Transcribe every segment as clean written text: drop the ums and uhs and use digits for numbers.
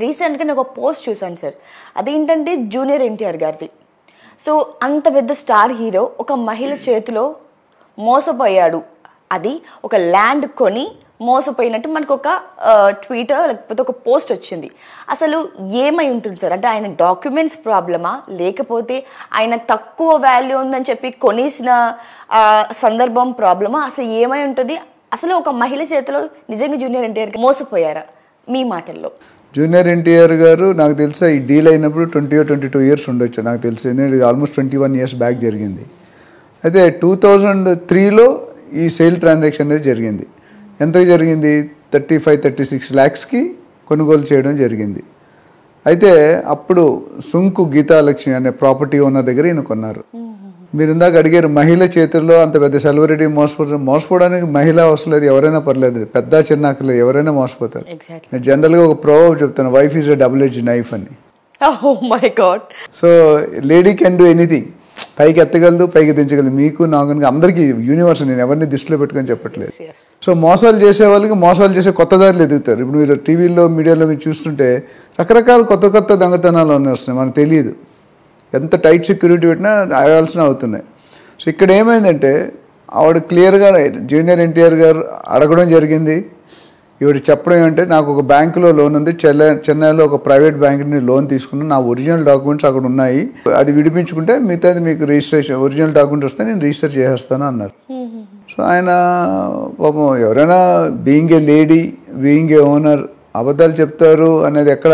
రీసెంట్గా నేను ఒక పోస్ట్ చూసాను సార్. అదేంటంటే జూనియర్ ఎన్టీఆర్ గారిది. సో అంత పెద్ద స్టార్ హీరో ఒక మహిళ చేతిలో మోసపోయాడు, అది ఒక ల్యాండ్ కొని మోసపోయినట్టు మనకు ఒక ట్వీటర్ లేకపోతే ఒక పోస్ట్ వచ్చింది. అసలు ఏమై ఉంటుంది సార్? అంటే ఆయన డాక్యుమెంట్స్ ప్రాబ్లమా, లేకపోతే ఆయన తక్కువ వాల్యూ ఉందని చెప్పి కొనేసిన సందర్భం ప్రాబ్లమా, అసలు ఏమై ఉంటుంది? అసలు ఒక మహిళ చేతిలో నిజంగా జూనియర్ ఎన్టీఆర్ మోసపోయారా మీ మాటల్లో? జూనియర్ ఎన్టీఆర్ గారు నాకు తెలిసి ఈ డీల్ అయినప్పుడు 22 ఇయర్స్ ఉండొచ్చు నాకు తెలిసి, ఎందుకంటే ఇది ఆల్మోస్ట్ 21 ఇయర్స్ బ్యాక్ జరిగింది. అయితే 2003లో ఈ సేల్ ట్రాన్సాక్షన్ అనేది జరిగింది. ఎంత జరిగింది? 35-36 lakhsకి కొనుగోలు చేయడం జరిగింది. అయితే అప్పుడు సుంకు గీతాలక్ష్మి అనే ప్రాపర్టీ ఓనర్ దగ్గర ఈయన కొన్నారు. మీరు ఇందాక అడిగారు మహిళ చేతుల్లో అంత పెద్ద సెలబ్రిటీ మోసపోవడానికి మహిళ అవసరం లేదు, ఎవరైనా పర్లేదు, పెద్ద చిన్న అక్కర్లేదు, ఎవరైనా మోసపోతారు. నేను జనరల్గా ఒక ప్రోవర్బ్ చెప్తాను, wife is a double edged knife అని. So lady can do anything, పైకి ఎత్తగలదు, పైకి దించగలదు. మీకు నాకు అందరికీ యూనివర్స్, నేను ఎవరిని దృష్టిలో పెట్టుకొని చెప్పట్లేదు. సో మోసాలు చేసే వాళ్ళకి మోసాలు చేసే కొత్త దారులు ఎదుగుతారు. ఇప్పుడు మీరు టీవీలో మీడియాలో మీరు చూస్తుంటే రకరకాల కొత్త దొంగతనాలు వస్తున్నాయి, మనకు తెలియదు. ఎంత టైట్ సెక్యూరిటీ పెట్టినా ఆగాల్సిన అవుతున్నాయి. సో ఇక్కడ ఏమైందంటే ఆవిడ క్లియర్గా జూనియర్ ఎన్టీఆర్ గారు అడగడం జరిగింది. ఈవిడ చెప్పడం ఏమంటే, నాకు ఒక బ్యాంకులో లోన్ ఉంది, చెన్నైలో ఒక ప్రైవేట్ బ్యాంక్ లోన్ తీసుకున్నాను, నా ఒరిజినల్ డాక్యుమెంట్స్ అక్కడ ఉన్నాయి, అది విడిపించుకుంటే మిగతాది మీకు రిజిస్ట్రేషన్ ఒరిజినల్ డాక్యుమెంట్స్ వస్తే నేను రిజిస్టర్ చేసేస్తాను అన్నారు. సో ఆయన పాపం ఎవరైనా being a lady, being a owner అబద్ధాలు చెప్తారు అనేది ఎక్కడ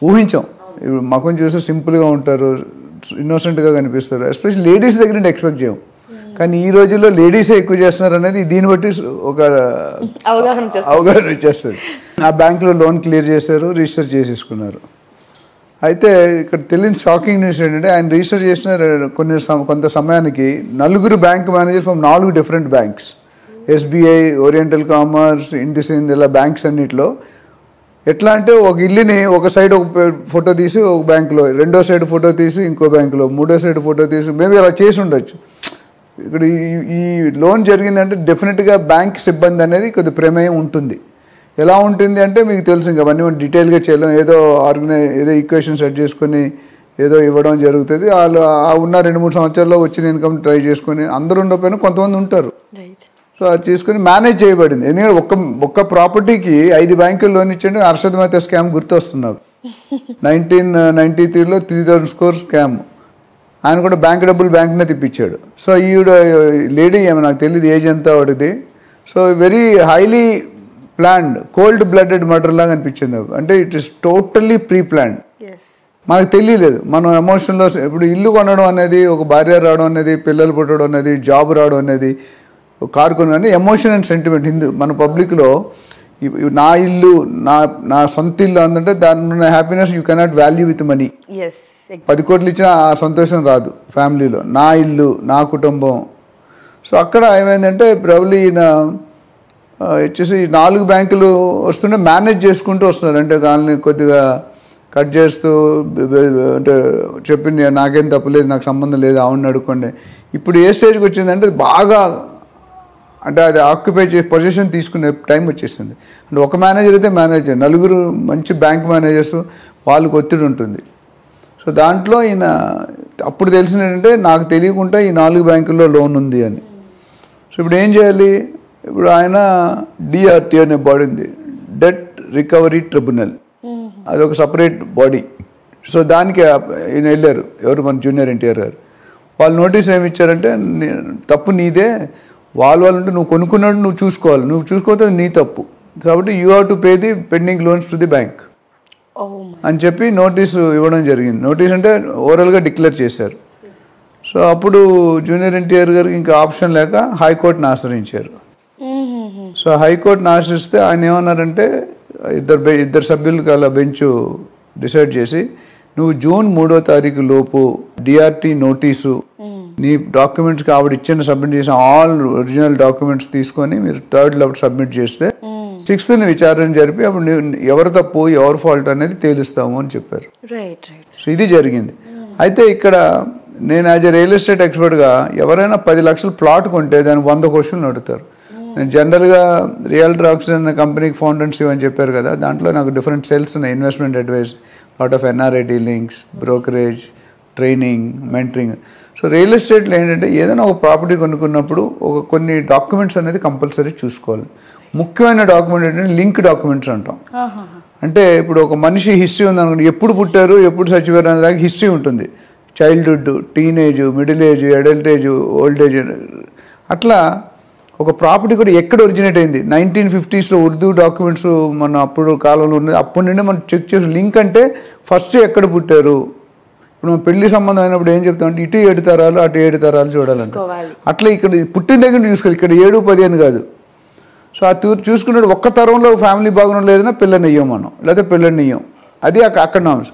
ఊహించాం. ఇప్పుడు మకం చూస్తే సింపుల్గా ఉంటారు, ఇన్నోసెంట్గా కనిపిస్తారు. ఎస్పెషల్లీ లేడీస్ దగ్గర నుండి ఎక్స్పెక్ట్ చేయం, కానీ ఈ రోజుల్లో లేడీసే ఎక్కువ చేస్తున్నారు అనేది దీన్ని బట్టి ఒక అవగాహన వచ్చేస్తుంది. ఆ బ్యాంకులో లోన్ క్లియర్ చేశారు, రిజిస్టర్ చేసేసుకున్నారు. అయితే ఇక్కడ తెలియని షాకింగ్ న్యూస్ ఏంటంటే, ఆయన రిజిస్టర్ చేసిన కొంత సమయానికి 4 bank manager from 4 different banks, SBI, Oriental Commerce, IndusInd, ఇలా బ్యాంక్స్ అన్నింటిలో ఎట్లా అంటే ఒక ఇల్లుని ఒక సైడ్ ఒక ఫోటో తీసి ఒక బ్యాంకులో, రెండో సైడ్ ఫోటో తీసి ఇంకో బ్యాంకులో, మూడో సైడ్ ఫోటో తీసి మేబీ అలా చేసి ఉండొచ్చు. ఇక్కడ ఈ లోన్ జరిగిందంటే డెఫినెట్గా బ్యాంక్ సిబ్బంది అనేది కొద్ది ప్రమేయం ఉంటుంది. ఎలా ఉంటుంది అంటే మీకు తెలుసు, ఇంకా అవన్నీ డీటెయిల్గా చేయలేం, ఏదో ఏదో ఈక్వేషన్ సెట్ చేసుకొని ఏదో ఇవ్వడం జరుగుతుంది. వాళ్ళు ఉన్న 2-3 సంవత్సరాల్లో వచ్చిన ఇన్కమ్ ట్రై చేసుకొని, అందరూ ఉండకపోయినా కొంతమంది ఉంటారు. సో అది తీసుకొని మేనేజ్ చేయబడింది. ఎందుకంటే ఒక్క ప్రాపర్టీకి 5 బ్యాంకులు లోన్ ఇచ్చండి. హర్షద్ మెహతా స్కామ్ గుర్తొస్తున్నారు. 1993లో 3000 crore స్కామ్. ఆయన కూడా బ్యాంక్ డబ్బులు బ్యాంక్నే తిప్పించాడు. సో ఈవిడ లేడీ ఏమో నాకు తెలియదు ఏజ్ ఎంత వాడిది. So very highly planned, cold blooded murder లాగా అనిపించింది. అంటే it is totally pre planned. మనకు తెలియలేదు. మనం ఎమోషన్లో ఇప్పుడు ఇల్లు కొనడం అనేది, ఒక భార్య రావడం అనేది, పిల్లలు పుట్టడం అనేది, జాబ్ రావడం అనేది, కారు కొనడం ఎమోషన్ అండ్ సెంటిమెంట్. మన పబ్లిక్లో నా ఇల్లు, నా సొంత ఇల్లు అందంటే దాని happiness you cannot value with money. 10 కోట్లు ఇచ్చినా ఆ సంతోషం రాదు ఫ్యామిలీలో. నా ఇల్లు, నా కుటుంబం. సో అక్కడ ఏమైందంటే ప్రాబ్లీ ఈయన వచ్చేసి 4 బ్యాంకులు వస్తుంటే మేనేజ్ చేసుకుంటూ వస్తున్నారు. అంటే వాళ్ళని కొద్దిగా కట్ చేస్తూ, అంటే చెప్పింది నాకేం తప్పలేదు, నాకు సంబంధం లేదు, అవును అడుక్కోండి. ఇప్పుడు ఏ స్టేజ్కి వచ్చిందంటే బాగా, అంటే అది ఆక్యుపై చేసి పొజిషన్ తీసుకునే టైం వచ్చేసింది. అంటే ఒక మేనేజర్ అయితే మేనేజర్, 4 మంచి బ్యాంక్ మేనేజర్స్, వాళ్ళకి ఒత్తిడి ఉంటుంది. సో దాంట్లో ఈయన అప్పుడు తెలిసినట్టే నాకు తెలియకుండా ఈ 4 బ్యాంకుల్లో లోన్ ఉంది అని. సో ఇప్పుడు ఏం చేయాలి? ఇప్పుడు ఆయన డిఆర్టీ అనే బాడీ ఉంది, డెట్ రికవరీ ట్రిబ్యునల్, అదొక సపరేట్ బాడీ. సో దానికి ఈయన వెళ్ళారు, ఎవరు మన జూనియర్ ఎన్టీఆర్ గారు. వాళ్ళు నోటీస్ ఏమి ఇచ్చారంటే, తప్పు నీదే, వాళ్ళు అంటే నువ్వు కొనుక్కున్నట్టు నువ్వు చూసుకోవాలి, నువ్వు చూసుకోకపోతే నీ తప్పు, కాబట్టి you have to pay the pending loans to the bank అని చెప్పి నోటీసు ఇవ్వడం జరిగింది. నోటీస్ అంటే ఓవరాల్గా డిక్లేర్ చేశారు. సో అప్పుడు జూనియర్ ఎన్టీఆర్ గారికి ఇంకా ఆప్షన్ లేక హైకోర్టుని ఆశ్రయించారు. సో హైకోర్టుని ఆశ్రయిస్తే ఆయన ఏమన్నారంటే, ఇద్దరు సభ్యులకు అలా బెంచ్ డిసైడ్ చేసి, నువ్వు జూన్ 3వ తారీఖు లోపు డిఆర్టీ నోటీసు, నీ డాక్యుమెంట్స్కి ఆవిడ ఇచ్చిన సబ్మిట్ చేసిన ఆల్ ఒరిజినల్ డాక్యుమెంట్స్ తీసుకొని మీరు 3rd లెవెల్ సబ్మిట్ చేస్తే 6th విచారణ జరిపి అప్పుడు ఎవరు తప్పు ఎవరు ఫాల్ట్ అనేది తేలుస్తాము అని చెప్పారు. సో ఇది జరిగింది. అయితే ఇక్కడ నేను యాజ్ ఎ రియల్ ఎస్టేట్ ఎక్స్పర్ట్గా ఎవరైనా 10 లక్షల ప్లాట్ కొంటే దానికి 100 క్వశ్చన్లు అడుగుతారు. నేను జనరల్గా రియల్టర్ ఆక్సిజన్ అనే కంపెనీకి ఫౌండర్షిప్ అని చెప్పారు కదా, దాంట్లో నాకు డిఫరెంట్ సెల్స్ ఉన్నాయి. Investment advice, lot of NRI dealings, brokerage, training, mentoring. So real ఎస్టేట్లో ఏంటంటే ఏదైనా ఒక ప్రాపర్టీ కొనుక్కున్నప్పుడు కొన్ని డాక్యుమెంట్స్ అనేది కంపల్సరీ చూసుకోవాలి. ముఖ్యమైన డాక్యుమెంట్ ఏంటంటే లింక్ డాక్యుమెంట్స్ అంటాం. అంటే ఇప్పుడు ఒక మనిషి హిస్టరీ ఉందనుకోండి, ఎప్పుడు పుట్టారు ఎప్పుడు చచ్చిపోయారు అనే దాకా హిస్టరీ ఉంటుంది. Childhood, teenage, middle age, adult age, old age. అట్లా ఒక ప్రాపర్టీ కూడా ఎక్కడ ఒరిజినేట్ అయింది. 1950s ఉర్దూ డాక్యుమెంట్స్ మన అప్పుడు కాలంలో ఉన్నది. అప్పటి నుండి మనం చెక్ చేసి లింక్ అంటే ఫస్ట్ ఎక్కడ పుట్టారు. ఇప్పుడు మనం పెళ్లి సంబంధం అయినప్పుడు ఏం చెప్తామంటే ఇటు 7 తరాలు అటు 7 తరాలు చూడాలంటే, అట్లా ఇక్కడ పుట్టిన దగ్గర చూసుకోవాలి. ఇక్కడ 7, 10 అని కాదు. సో ఆ చూసుకున్నట్టు ఒక్క తరంలో ఫ్యామిలీ బాగుండడం లేదన్నా పిల్లని ఇయ్యం మనం, లేకపోతే పిల్లని ఇయ్యం. అది అక్కడ నామ్స్.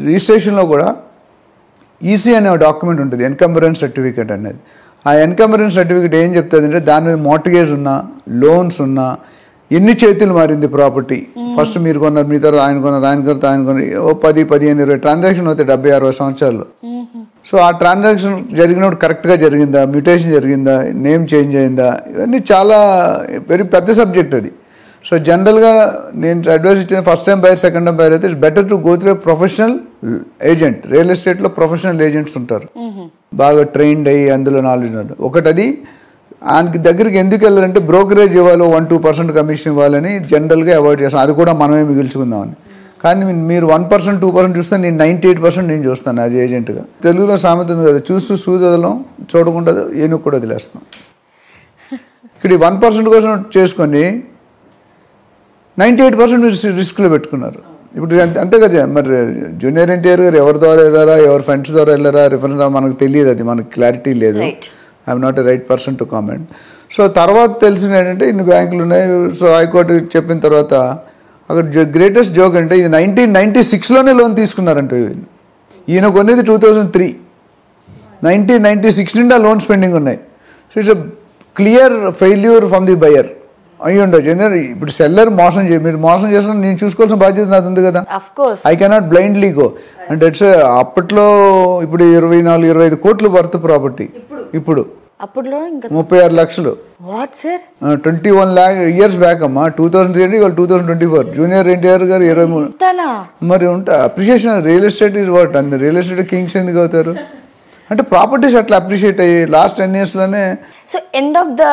రిజిస్ట్రేషన్లో కూడా ఈసీ అనే డాక్యుమెంట్ ఉంటుంది, ఎన్కంబరెన్స్ సర్టిఫికేట్ అనేది. ఆ ఎన్కంబరెన్స్ సర్టిఫికేట్ ఏం చెప్తుంది అంటే దాని మీద మార్టిగేజ్ ఉన్నా, లోన్స్ ఉన్నా, ఎన్ని చేతులు మారింది ప్రాపర్టీ. ఫస్ట్ మీరు కొన్నారు, మీ తర్వాత ఆయన కొన్నారు, ఆయన కొన్నారు, ఆయన కొన్నారు, 10, 15, 20 ట్రాన్సాక్షన్ అవుతాయి 70, 60 సంవత్సరాలు. సో ఆ ట్రాన్సాక్షన్ జరిగినప్పుడు కరెక్ట్గా జరిగిందా, మ్యూటేషన్ జరిగిందా, నేమ్ చేంజ్ అయిందా, ఇవన్నీ చాలా వెరీ పెద్ద సబ్జెక్ట్ అది. సో జనరల్గా నేను అడ్వైస్ ఇచ్చిన first time buyer, second time buyer అయితే it's better to go through professional agent. Real ఎస్టేట్లో ప్రొఫెషనల్ ఏజెంట్స్ ఉంటారు, బాగా ట్రైన్డ్ అయ్యి అందులో నాలెడ్జ్ ఉంటుంది. ఒకటి అది ఆయనకి దగ్గరికి ఎందుకు వెళ్ళాలంటే బ్రోకరేజ్ ఇవ్వాలి, 1-2% కమిషన్ ఇవ్వాలని జనరల్గా అవాయిడ్ చేస్తాను. అది కూడా మనమే మిగుల్చుకుందామని. కానీ మీరు 1%, 2% చూస్తే నేను 98% నేను చూస్తాను యాజ్ ఏజెంట్గా. తెలుగులో సామెత ఉంది కదా, చూస్తూ సూదలం చూడకుండా ఏనుగు కూడా వదిలేస్తాం. ఇక్కడ 1% కోసం చేసుకొని 98% మీరు రిస్క్లో పెట్టుకున్నారు. ఇప్పుడు అంతే కదా. మరి జూనియర్ ఎన్టీఆర్ గారు ఎవరి ద్వారా వెళ్ళారా, ఎవరి ఫ్రెండ్స్ ద్వారా వెళ్ళారా, రిఫరెన్స్ మనకు తెలియదు, అది మనకు క్లారిటీ లేదు. I'm not a right person to comment. So తర్వాత తెలిసింది ఏంటంటే ఇన్ని బ్యాంకులు ఉన్నాయి. సో హైకోర్టు చెప్పిన తర్వాత అక్కడ గ్రేటెస్ట్ జోక్ అంటే ఇది 1996లోనే లోన్ తీసుకున్నారంట. ఈయన కొనేది 2003, 1996 నుండి ఆ లోన్స్ పెండింగ్ ఉన్నాయి. So it's clear failure from the buyer అయ్యి ఉండొచ్చు. ఎందుకంటే ఇప్పుడు సెల్లర్ మోసం మీరు మోసం చేసిన నేను చూసుకోవాల్సిన బాధ్యత నాది ఉంది కదా. I cannot blindly go. అంటే ఇట్స్ అప్పట్లో ఇప్పుడు 24-25 కోట్లు వర్త్ ప్రాపర్టీ. ఇప్పుడు అప్పట్లో 36 లక్షలు. What sir? 21 lakh years back అమ్మా. 2003 ఇవాళ 2024. జూనియర్ ఎన్టీఆర్ గారు 23. మరి ఉంటా appreciation. Real estate is what and real estate kings ఎందుకు అవుతారు అంటే ప్రాపర్టీస్ అట్లా అప్రిషియేట్ అయ్యి లాస్ట్ 10 yearsలోనే. So end of the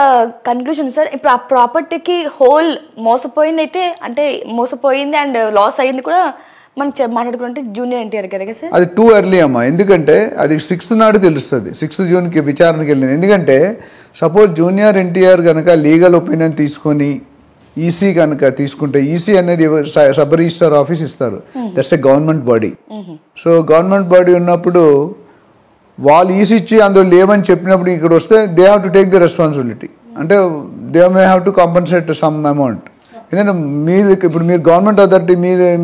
conclusion sir, ఇప్పుడు ఆ ప్రాపర్టీకి హోల్ మోసపోయింది అయితే అంటే మోసపోయింది అండ్ లాస్ అయ్యింది కూడా మనం మాట్లాడుకుంటే జూనియర్ ఎన్టీఆర్ గారు సార్. అది టూ ఎర్లీ అమ్మా. ఎందుకంటే అది 6th నాడు తెలుస్తుంది, 6th జూన్కి విచారణకి వెళ్ళింది. ఎందుకంటే సపోజ్ జూనియర్ ఎన్టీఆర్ కనుక లీగల్ ఒపీనియన్ తీసుకొని ఈసీ కనుక తీసుకుంటే, ఈసీ అనేది సబ్ రిజిస్ట్రార్ ఆఫీస్ ఇస్తారు, that's a government body. So government body ఉన్నప్పుడు వాళ్ళు ఈసీ ఇచ్చి అందులో లేవని చెప్పినప్పుడు ఇక్కడ వస్తే they have to take the responsibility. అంటే they may have to compensate some amount. ఎందుకంటే ఇప్పుడు మీరు గవర్నమెంట్ అథారిటీ,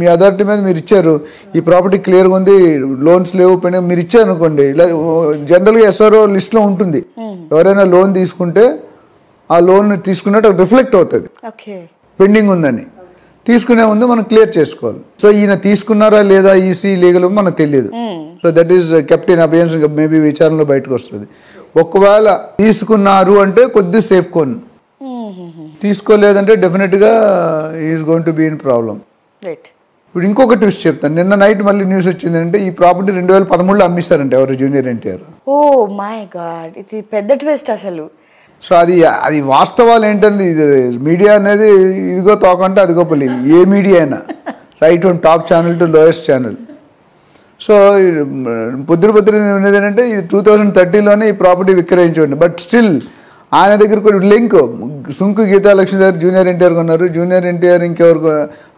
మీ అథారిటీ మీద మీరు ఇచ్చారు, ఈ ప్రాపర్టీ క్లియర్గా ఉంది, లోన్స్ లేవు పైన మీరు ఇచ్చారు అనుకోండి, ఇలా జనరల్గా ఎస్ఆర్ఓ లిస్ట్లో ఉంటుంది. ఎవరైనా లోన్ తీసుకుంటే ఆ లోన్ తీసుకున్నట్టు రిఫ్లెక్ట్ అవుతుంది పెండింగ్ ఉందని. తీసుకునే ముందు మనం క్లియర్ చేసుకోవాలి. సో ఈయన తీసుకున్నారా లేదా ఈసీ లీగల్ మనకు తెలియదు. So that is kept in abeyance. Maybe విచారణలో బయటకు వస్తుంది. ఒకవేళ తీసుకున్నారు అంటే కొద్ది సేఫ్ కోన్, తీసుకోలేదంటే డెఫినెట్గా is going to be in problem. ఇప్పుడు ఇంకొక ట్విస్ట్ చెప్తాను. నిన్న నైట్ మళ్ళీ న్యూస్ వచ్చిందంటే ఈ ప్రాపర్టీ 2013లో అమ్మిస్తారంటే ఎవరు, junior NTR. Oh my god, ఇది పెద్ద ట్విస్ట్ అసలు. సో అది వాస్తవాలు ఏంటంటే ఇది మీడియా అనేది ఇదిగో తోకంటే అదిగో పల్లి, ఏ మీడియా అయినా right from top channel to lowest channel. So పొద్దున ఉన్నది ఏంటంటే ఇది 2030లోనే ఈ ప్రాపర్టీ విక్రయించండి. బట్ స్టిల్ ఆయన దగ్గర కూడా లింక్ సుంకు గీతాలక్ష్మి దగ్గర జూనియర్ ఎన్టీఆర్ కొన్నారు, జూనియర్ ఎన్టీఆర్ ఇంకెవరు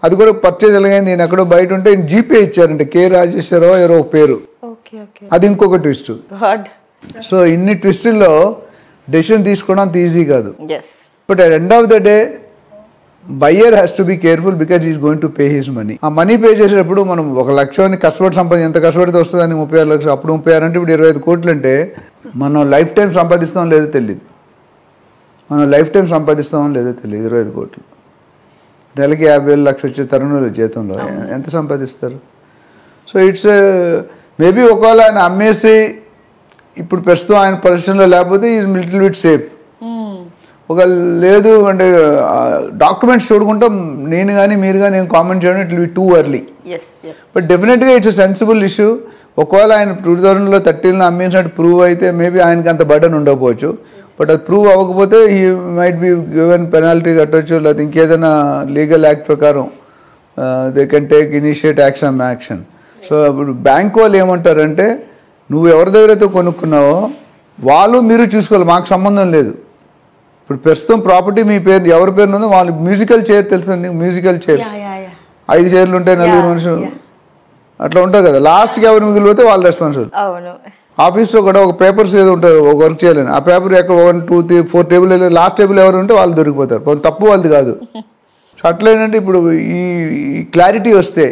అది కూడా పర్చేజ్ ఎలాగైంది. నేను ఎక్కడో బయట ఉంటే జీపే ఇచ్చారంటే కే రాజేశ్వరరావు ఎవరో పేరు. అది ఇంకొక ట్విస్ట్. సో ఇన్ని ట్విస్టుల్లో డెసిషన్ తీసుకోవడం అంత ఈజీ కాదు. But at end of the day buyer has to be careful because is going to pay his money. ఆ మనీ పే చేసేటప్పుడు మనం 1 లక్షని కష్టపడి ఎంత కష్టపడితే వస్తుందని 36 లక్షలు, అప్పుడు 36 అంటే ఇప్పుడు 25 కోట్లు అంటే మనం లైఫ్ టైం సంపాదిస్తామో లేదో తెలియదు. 25 కోట్లు నెలకి 50,000 లక్షలు వచ్చే తరుణులు జీతంలో ఎంత సంపాదిస్తారు? సో ఇట్స్ మేబీ ఒకవేళ ఆయన అమ్మేసి ఇప్పుడు ప్రస్తుతం ఆయన పొజిషన్లో లేకపోతే ఈజ్ లిటిల్ బిట్ సేఫ్. ఒక లేదు అంటే డాక్యుమెంట్స్ చూడకుండా నేను కానీ మీరు కానీ నేను కామెంట్ చేయడం it will be too early. But డెఫినెట్గా ఇట్స్ ఎ సెన్సిబుల్ ఇష్యూ. ఒకవేళ ఆయన 2013లో అమ్మించినట్టు ప్రూవ్ అయితే మేబీ ఆయనకి అంత బర్డన్ ఉండకపోవచ్చు. బట్ అది ప్రూవ్ అవ్వకపోతే he might be given penalty కట్టవచ్చు, లేకపోతే ఇంకేదైనా లీగల్ యాక్ట్ ప్రకారం they can take initiate action. So ఇప్పుడు బ్యాంక్ వాళ్ళు ఏమంటారంటే నువ్వు ఎవరి దగ్గర అయితే కొనుక్కున్నావో వాళ్ళు మీరు చూసుకోవాలి, మాకు సంబంధం లేదు. ఇప్పుడు ప్రస్తుతం ప్రాపర్టీ మీ పేరు ఎవరి పేరు ఉందో వాళ్ళు మ్యూజికల్ చైర్ తెలుసు, మ్యూజికల్ చైర్స్ 5 చైర్లు ఉంటాయి, 4 మనుషులు అట్లా ఉంటుంది కదా, లాస్ట్కి ఎవరు మిగిలిపోతే వాళ్ళు రెస్పాన్సిబుల్. ఆఫీస్లో కూడా ఒక పేపర్స్ ఏదో ఉంటుంది ఒక వర్క్ చేయాలని, ఆ పేపర్ ఎక్కడ 1 2 3 4 టేబుల్ లాస్ట్ టేబుల్ ఎవరు ఉంటే వాళ్ళు దొరికిపోతారు. కొంత తప్పు వాళ్ళది కాదు. సో అట్లా ఏంటంటే ఇప్పుడు ఈ క్లారిటీ వస్తే,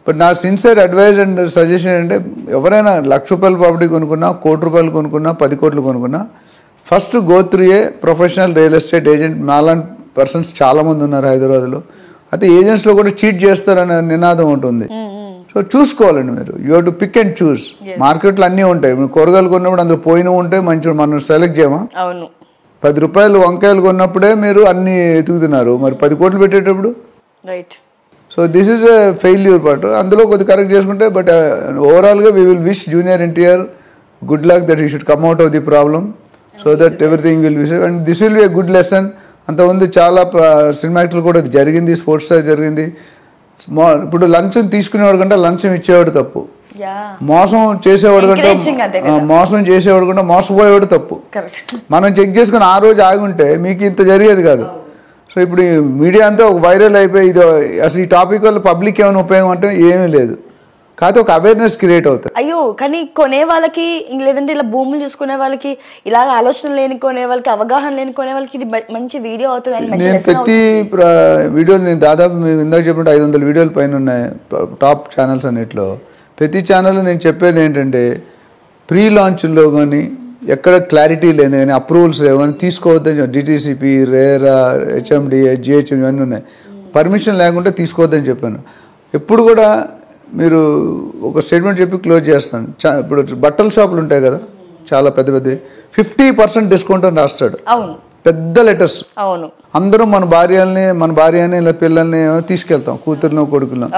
బట్ నా సిన్సియర్ అడ్వైజ్ అండ్ సజెషన్ ఏంటంటే ఎవరైనా ₹1,00,000 ప్రాపర్టీ కొనుక్కున్నా, ₹1,00,00,000 కొనుక్కున్నా, 10 కోట్లు కొనుక్కున్నా first go through a professional real estate agent. నాలాంటి పర్సన్స్ చాలామంది ఉన్నారు హైదరాబాద్లో. అయితే ఏజెంట్స్లో కూడా చీట్ చేస్తారనే నినాదం ఉంటుంది. సో చూసుకోవాలండి మీరు, you have to pick and choose. మార్కెట్లో అన్నీ ఉంటాయి. మీరు కూరగాయలు కొన్నప్పుడు అందులో పోయినవి ఉంటాయి, మంచి మనం సెలెక్ట్ చేయమా. ₹10 వంకాయలు కొన్నప్పుడే మీరు అన్ని ఎతుకుతున్నారు, మరి 10 కోట్లు పెట్టేటప్పుడు right. So this is a failure part. అందులో కొద్ది కరెక్ట్ చేసుకుంటే, బట్ ఓవరాల్గా we will wish junior NTR good luck that he should come out of the problem so that everything will be safe and this will be a good lesson. అంతకుముందు చాలా సినిమాక్టర్లు కూడా జరిగింది, sports star జరిగింది. ఇప్పుడు లంచం తీసుకునేవాడు కంటే లంచం ఇచ్చేవాడు తప్పు, మోసం చేసేవాడు కంటే మోసపోయేవాడు తప్పు. మనం చెక్ చేసుకుని ఆ రోజు ఆగి ఉంటే మీకు ఇంత జరిగేది కాదు. సో ఇప్పుడు మీడియా అంతా ఒక వైరల్ అయిపోయి ఇది అసలు ఈ టాపిక్ వల్ల పబ్లిక్ ఏమైనా ఉపయోగం అంటే ఏమీ లేదు, కాకపోతే ఒక అవేర్నెస్ క్రియేట్ అవుతుంది. అయ్యో కానీ కొనే వాళ్ళకి లేదంటే ఇలా భూములు చూసుకునే వాళ్ళకి, ఇలాగ ఆలోచన లేని కొనే వాళ్ళకి, అవగాహన లేని కొనే వాళ్ళకి ఇది మంచి వీడియో అవుతుంది. నేను ప్రతి వీడియోలు నేను దాదాపు ఇందాక చెప్పినట్టు 500 వీడియోలు పైన ఉన్నాయి టాప్ ఛానల్స్ అన్నిట్లో. ప్రతి ఛానల్ నేను చెప్పేది ఏంటంటే ప్రీ లాంచ్లో కానీ ఎక్కడ క్లారిటీ లేదు కానీ అప్రూవల్స్ లేవు కానీ తీసుకోవద్దని, డిటీసీపీ, రేరా, హెచ్ఎండి, జిహెచ్ఎం ఇవన్నీ ఉన్నాయి, పర్మిషన్ లేకుంటే తీసుకోవద్దని చెప్పాను. ఎప్పుడు కూడా మీరు ఒక స్టేట్మెంట్ చెప్పి క్లోజ్ చేస్తాను. ఇప్పుడు బట్టల షాపులు ఉంటాయి కదా చాలా పెద్ద పెద్దవి, 50% డిస్కౌంట్ అని రాస్తాడు, పెద్ద లెటర్స్. అందరం మన భార్యని ఇలా పిల్లల్ని తీసుకెళ్తాం, కూతురునో కొడుకులను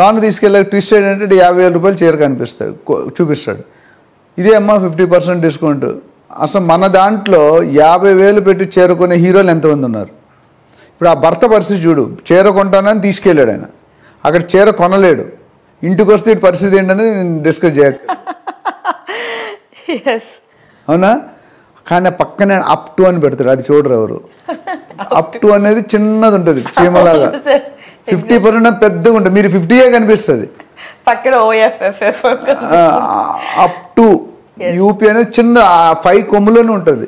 లోన్ తీసుకెళ్ళి ట్విస్ట్ ఏంటంటే ₹50,000 చీర కనిపిస్తాడు, చూపిస్తాడు. ఇదే అమ్మ 50% డిస్కౌంట్. అసలు మన దాంట్లో 50,000 పెట్టి చీర కొనే హీరోలు ఎంతమంది ఉన్నారు. ఇప్పుడు ఆ భర్త పరిస్థితి చూడు, చీర కొంటానని తీసుకెళ్ళాడు ఆయన, అక్కడ చీర కొనలేడు, ఇంటికి వస్తే పరిస్థితి ఏంటనేది నేను డిస్కస్ చేయాలి అవునా. కానీ పక్కనే అప్ టు అని పెడతాడు, అది చూడరు ఎవరు. అప్ టు అనేది చిన్నది ఉంటుంది చీమలాగా, 50% పెద్దగా ఉంటుంది, మీరు 50 కనిపిస్తుంది అప్ టు. యూపీ అనేది చిన్న 5 కొమ్ములోనే ఉంటుంది.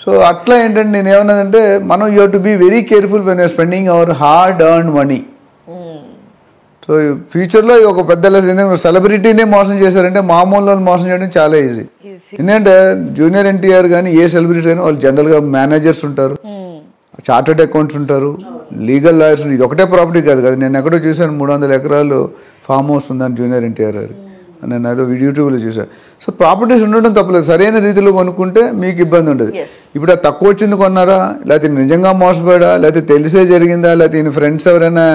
సో అట్లా ఏంటంటే నేను ఏమన్నదంటే మనం you to be very careful when you're spending our hard earned money. So ఫ్యూచర్లో ఒక పెద్ద లెసన్, ఎందుకంటే సెలబ్రిటీనే మోసం చేశారంటే మామూలు వాళ్ళు మోసం చేయడం చాలా ఈజీ. ఎందుకంటే జూనియర్ ఎన్టీఆర్ కానీ ఏ సెలబ్రిటీ అయినా వాళ్ళు జనరల్గా మేనేజర్స్ ఉంటారు, చార్టర్డ్ అకౌంట్స్ ఉంటారు, లీగల్ లాయర్స్. ఇది ఒకటే ప్రాపర్టీ కాదు కదా, నేను ఎక్కడో చూసాను 300 ఎకరాలు ఫామ్ హౌస్ ఉందని జూనియర్ ఎన్టీఆర్ గారు, నేను అదో యూట్యూబ్లో చూసాను. సో ప్రాపర్టీస్ ఉండడం తప్పలేదు, సరైన రీతిలో కొనుక్కుంటే మీకు ఇబ్బంది ఉండదు. ఇప్పుడు అది తక్కువ వచ్చింది కొన్నారా, లేకపోతే నిజంగా మోసపోయాడా, లేకపోతే తెలిసే జరిగిందా, లేకపోతే ఈయన ఫ్రెండ్స్ ఎవరైనా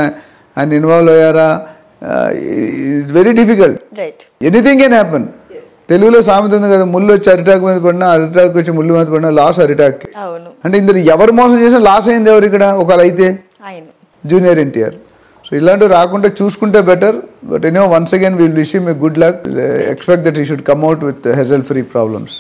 ఆయన ఇన్వాల్వ్ అయ్యారా, it's very difficult. Anything can happen. తెలుగులో సామెత ఉంది కదా, ముళ్ళు వచ్చి అరిటాక్ మీద పడినా, అరిటాక్ వచ్చి ముళ్ళు మీద పడినా లాస్ అరిటాక్. అంటే ఇందులో ఎవరు మోసం చేసినా లాస్ అయింది ఎవరు ఇక్కడ, ఒకవేళ అయితే జూనియర్ ఎన్టీఆర్. సో ఇలాంటివి రాకుండా చూసుకుంటే better. But once again will wish him a good luck. Expect that he should come out with hazel free problems.